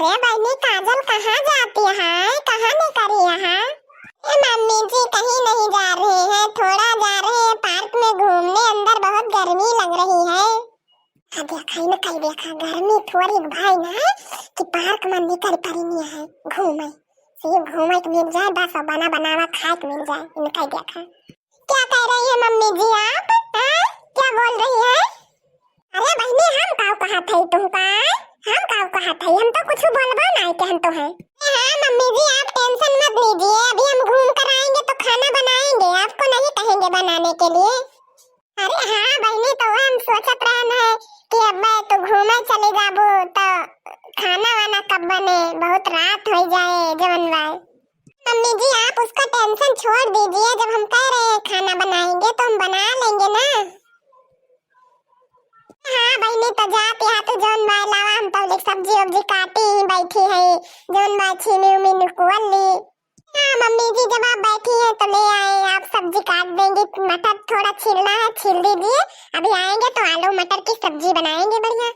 अरे बहनी काजल कहाँ जाती है? कहाँ निकली यहाँ? मम्मी जी कहीं नहीं जा रहे हैं, थोड़ा जा रहे हैं पार्क में घूमने, अंदर बहुत गर्मी लग रही है। देखा न कहीं देखा गर्मी थोड़ी भाई ना है कि पार्क में निकल पड़ी नहीं है घूमे, सिर्फ घूमे तो मिल जाए बस और बना बनावा खाए तो मिल जाए। इनका देखा क्या कह रही है मम्मी जी आप? क्या बोल रही है? अरे बहनी हम काऊ कहा थे तुमका? हम काऊ कहा थे? हम तो कुछ बोलबा नहीं के हम तो है। हाँ मम्मी जी आप टेंशन मत लीजिए, अभी हम घूम कर आएंगे तो खाना बनाएंगे, आपको नहीं कहेंगे बनाने के लिए। अरे हाँ बहनी तो हम सोचत रहन है कि अब तो घूमे चले जाबो तो खाना वाना कब बने, बहुत रात हो जाए जवन भाई। मम्मी जी आप उसका टेंशन छोड़ दीजिए, जब हम कह रहे हैं खाना बनाएंगे तो हम बना लेंगे ना। हाँ बहनी तो जाते हैं तो जौन भाई लावा हम तो सब्जी वब्जी काटी ही बैठी है, जौन भाई छीनी उमीनी कुल ली। हाँ मम्मी जी जब आप बैठी हैं तो ले आए, आप सब्जी काट देंगी, मटर थोड़ा छीलना है छील दीजिए, अभी आएंगे तो आलू मटर की सब्जी बनाएंगे बढ़िया।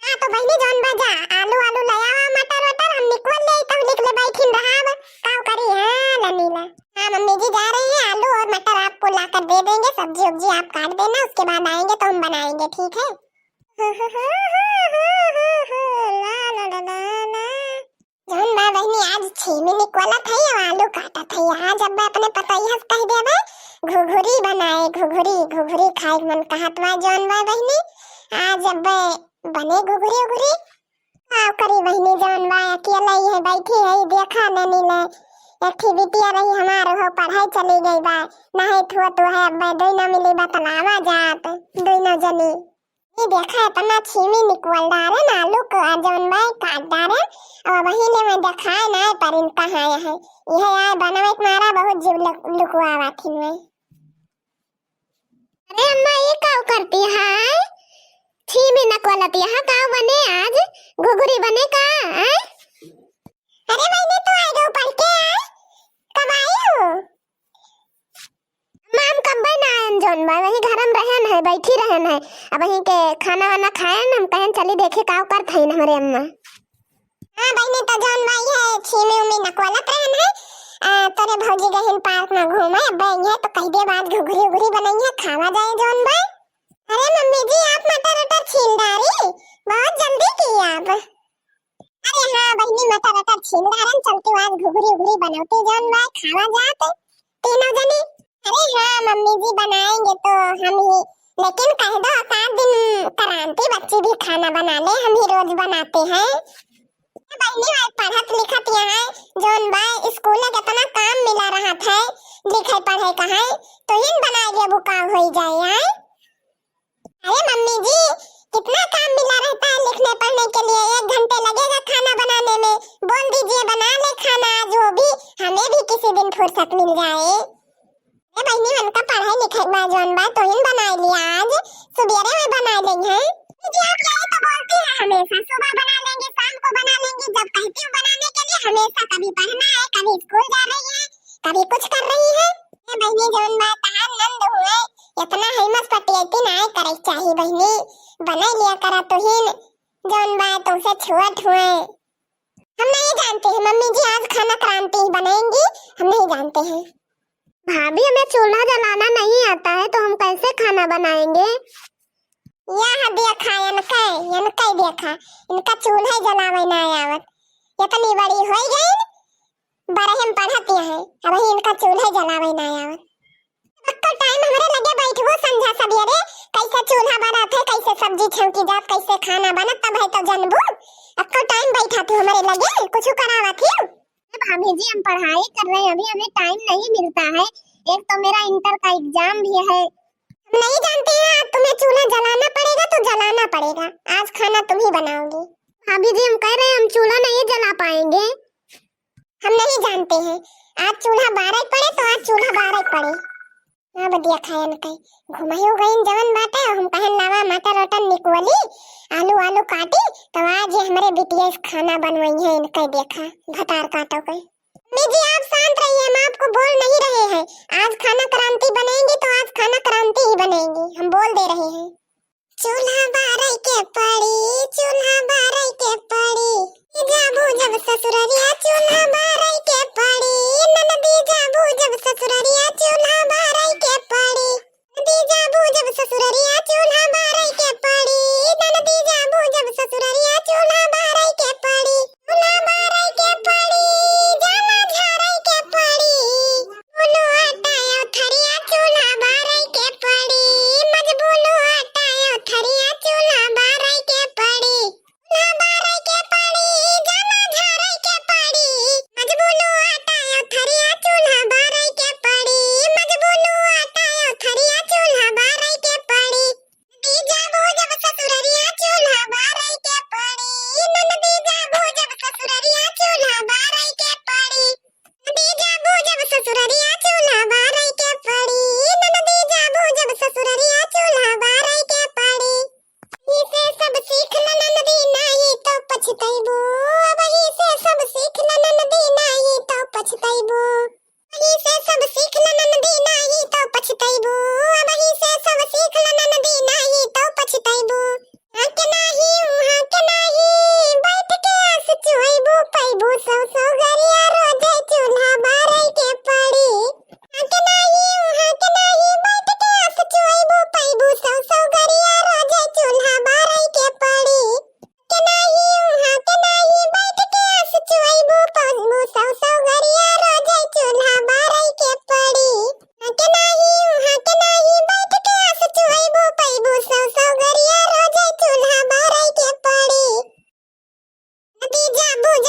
हाँ तो बहनी जौन बाजा आलू आलू ले आवा, मटर वटर हम निकल ले तो निकले बैठी रहा काऊ करी। हाँ लनीला हाँ मम्मी जी जा रहे हैं, आलू और मटर आपको ला कर दे देंगे, सब्जी वब्जी आप काट देना, उसके बाद आएंगे तो हम बनाएंगे ठीक है। जौन बा बहनी आज छीमी निकला था और आलू काटा था, आज अब अपने पता ही कह देबे घुघुरी बनाए, घुघुरी घुघुरी खाए मन कहत बा जौन बा बहनी आज अब बने घुघुरी उघुरी। आओ करी बहनी जौन बा अकेला ही है बैठी है, देखा ननी ले एक बिटिया रही हमार हो पढ़ाई चली गई बा, नहीं थुआ तो है अब दो न मिली बा तलावा जात दो न जनी। ये देखा इतना छीमी निकल डारे ना आलू को जौन बा काट डारे और वही ले मैं दिखाए ना पर इन कहां है यह आए बनावे मारा बहुत जीव लुकवा थी में। अरे अम्मा ये काऊ करती है? छीमी नकलती है काऊ बने आज घुघुरी बने का है? अरे मैंने तो आई गो पढ़ के आए, कब आई हो? माम कब बनाएं जौन बा वही घर में रहन है बैठी रहन है, अब वही के खाना वाना खाए न हम कहन चली देखे काऊ कर थई न हमारे अम्मा। हां बहनी तो जौन बा है छीमी उमी नकलत रहन है, तोरे भौजी गहिन पार्क में घूमे अब ये तो कह दे बाद घुघुरी उघुरी बनाई है खावा जाए जौन बा। अरे मम्मी जी आप मटर वटर छील डारी, बहुत जल्दी की आप। अरे हाँ बहनी मटर वटर छील डारन चलते आज घुघुरी उघुरी बनाते जौन बा खावा जाते तीनों जनी। अरे हाँ मम्मी जी बनाएंगे तो हम ही, लेकिन कह दो 7 दिन करांती बच्ची भी खाना बना ले, हम ही रोज बनाते हैं। बहनी आज पढ़त लिखत यहाँ जौन बा स्कूल में कितना काम मिला रहा था, लिखे पढ़े कहाँ तो इन बनाए बुका हो जाए है। अरे मम्मी जी कितना काम मिला रहता है लिखने पढ़ने के लिए, 1 घंटे लगेगा खाना बनाने में, बोल दीजिए बना ले खाना आज वो भी, हमें भी किसी दिन फुर्सत मिल जाए। अरे बहनी हमका पढ़ाई लिखाई बा जौन बा तो इन बना लिया आज सुबेरे में बना लेंगे हैं। जी आप यही तो बोलती है हमेशा, सुबह बना लेंगे शाम को बना लेंगे, जब कहती हूँ बनाने के लिए हमेशा कभी पढ़ना है कभी स्कूल जा रही है कभी कुछ कर रही है। ये बहनी जौन बा तहां नंद हुए इतना हिम्मत पटियती ना करे चाहिए बहनी, बना लिया करा तो ही जौन बा तो उसे छुअत हुए। हम नहीं जानते हैं मम्मी जी आज खाना क्रांति ही बनाएंगी, हम नहीं जानते हैं। भाभी हमें चूल्हा जलाना नहीं आता है तो हम कैसे खाना बनाएंगे? यह देखा इनका देखा इनका चूल्हा जलावे ना आवत, इतनी बड़ी हो गई बड़े हम पढ़ती है अब इनका चूल्हा जलावे ना आवत। अक्का टाइम हमारे लगे बैठबो समझा सवेरे कैसे चूल्हा बनत है, कैसे सब्जी छौंकी जात, कैसे खाना बनत तब है तो जनबो। अक्का टाइम बैठा थे हमारे लगे कुछ करावत है। भाभी जी हम पढ़ाई कर रहे हैं अभी हमें टाइम नहीं मिलता है, एक तो मेरा इंटर का एग्जाम भी है। हम नहीं जानते हैं तुम्हें चूल्हा जलाना पड़ेगा तो जलाना पड़ेगा, आज खाना तुम ही बनाओगी। भाभी जी हम कह रहे हैं हम चूल्हा नहीं जला पाएंगे। हम नहीं जानते हैं आज चूल्हा 12 पड़े तो आज चूल्हा 12 पड़े। हां बढ़िया खाया न कहीं घुमाई हो गई जवन बाटे, हम कहन लावा मटर वटर निकवली आलू आलू काटी तो आज ये हमारे बिटिया इस खाना बनवाई है इनका देखा भटार काटो कहीं। जी आप शांत रहिए, हम आपको बोल नहीं रहे हैं आज खाना क्रांति बनेगी तो आज खाना क्रांति ही बनेगी, हम बोल दे रहे हैं। चूल्हा 12 के पड़ी, चूल्हा 12 के पड़ी, जब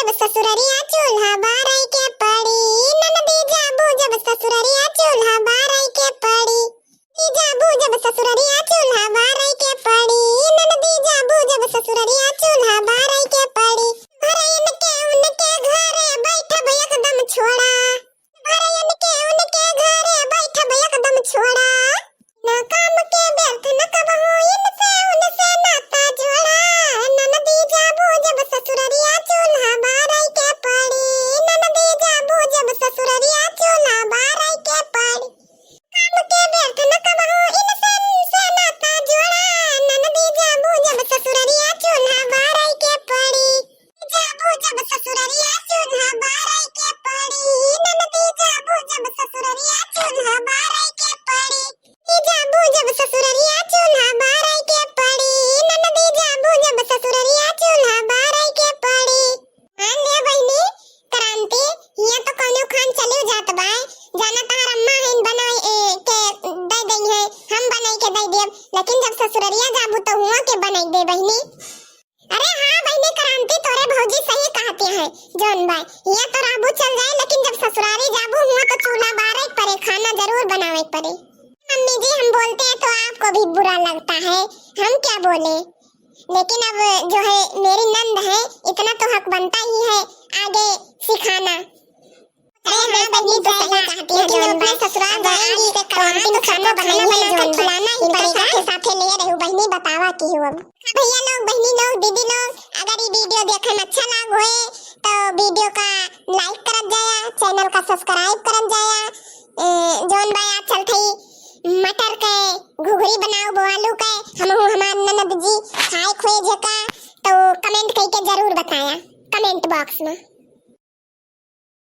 जब ससुररिया चूल्हा बाराई के पड़ी ननदी जाबू जब ससुररिया चूल्हा बाराई के पड़ी जाबू जब ससुररिया चूल्हा बाराई के पड़ी ननदी जाबू जब ससुररिया चूल्हा बाराई के पड़ी भरयन के उनके घरे बैठब एकदम छोड़ा भरयन के उनके घरे बैठब एकदम छोड़ा ना काम के व्यर्थ न कबहू इनसे उनसे नाता जोड़ा ननदी जाबू जब ससुररिया चूल्हा बाराई के पड़ी ननदी जाबू जब ससुररिया चूल्हा बाराई के पड़ी काम के व्यर्थ न कबहू इनसे उनसे नाता जोड़ा ननदी जाबू जब ससुररिया चूल्हा बाराई के पड़ी जाबू जब ससुररिया चूल्हा बाराई के पड़ी ननदी जाबू जब ससुररिया चूल्हा बाराई के पड़ी जाबू जब ससुररिया चूल्हा बाराई के पड़ी ननदी जाबू जब ससुररिया चूल्हा बाराई के पड़ी मान ले बहनी क्रांति हिया तो कौनो खान चलियो जात बा जाना तार अम्मा हेन बनाई के दे दई है हम बनाई के दे देब लेकिन जब ससुररिया जाबू तो हुआ के बनाई दे बहनी अरे हाँ बहनी क्रांति तोरे भौजी सही कहते हैं जौन भाई हिया तो राबू चल जाए लेकिन जब ससुरारी जाबू हुआ तो चूल्हा बाराई पड़े खाना जरूर बनावे पड़े मम्मी जी हम बोलते हैं तो आपको भी बुरा लगता है हम क्या बोले लेकिन अब जो है मेरी नंद है इतना तो हक बनता ही है आगे सिखाना अरे हाँ बहनी तो सही कहती है लेकिन अपने ससुराल जाएंगी तो क्रांति को खाना बनाना है खिलाना ही पड़ेगा के साथे ले रहू बहनी बतावा की हो अब भैया लोग बहनी लोग दीदी लोग अगर ये वीडियो देखन अच्छा लाग होए तो वीडियो का लाइक करत जाया चैनल का सब्सक्राइब करत जाया जौन भाई आज चलथई मटर के घुघरी बनाओ बोआलू के हमहू हमार ननद जी खाए खोए जेका तो कमेंट करके जरूर बताया कमेंट बॉक्स में।